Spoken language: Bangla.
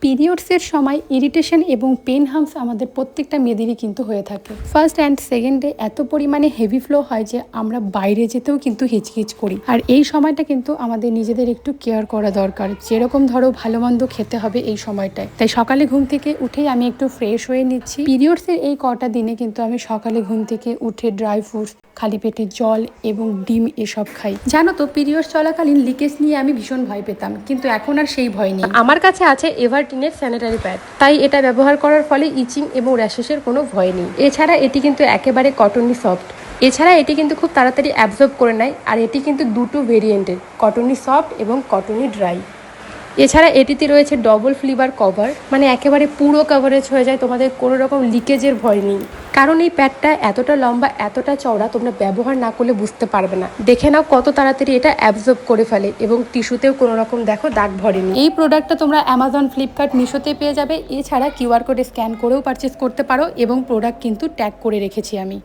পিরিয়ডসের সময় ইরিটেশন এবং পেন হামস আমাদের প্রত্যেকটা মেয়েদেরই কিন্তু হয়ে থাকে। ফার্স্ট অ্যান্ড সেকেন্ডে এত পরিমাণে হেভি ফ্লো হয় যে আমরা বাইরে যেতেও কিন্তু হিচকিচ করি। আর এই সময়টা কিন্তু আমাদের নিজেদের একটু কেয়ার করা দরকার। যেরকম ধরো ভালো মন্দ খেতে হবে এই সময়টায়। তাই সকালে ঘুম থেকে উঠেই আমি একটু ফ্রেশ হয়ে নিচ্ছি। পিরিয়ডসের এই কটা দিনে কিন্তু আমি সকালে ঘুম থেকে উঠে ড্রাই ফ্রুটস, খালি পেটে জল এবং ডিম এসব খাই। জানো তো, পিরিয়ডস চলাকালীন লিকেজ নিয়ে আমি ভীষণ ভয় পেতাম, কিন্তু এখন আর সেই ভয় নেই। আমার কাছে আছে এভারটিনের স্যানিটারি প্যাড, তাই এটা ব্যবহার করার ফলে ইচিং এবং র্যাশেসের কোনো ভয় নেই। এছাড়া এটি কিন্তু একেবারে কটনি সফট। এছাড়া এটি কিন্তু খুব তাড়াতাড়ি অ্যাবজর্ব করে নেয়। আর এটি কিন্তু দুটো ভেরিয়েন্টের, কটনি সফট এবং কটনি ড্রাই। এছাড়া এটিতে রয়েছে ডবল ফ্লিভার কভার, মানে একেবারে পুরো কভারেজ হয়ে যায়, তোমাদের কোনো রকম লিকেজের ভয় নেই। কারণ এই প্যাডটা এতটা লম্বা, এতটা চওড়া, তোমরা ব্যবহার না করলে বুঝতে পারবে না। দেখে নাও কত তাড়াতাড়ি এটা অ্যাবজর্ব করে ফেলে এবং টিস্যুতেও কোনো রকম দেখো দাগ ভরেনি। এই প্রোডাক্টটা তোমরা অ্যামাজন, ফ্লিপকার্ট, মিশোতে পেয়ে যাবে। এছাড়া কিউআর কোডে স্ক্যান করেও পারচেস করতে পারো এবং প্রোডাক্ট কিন্তু ট্যাগ করে রেখেছি আমি।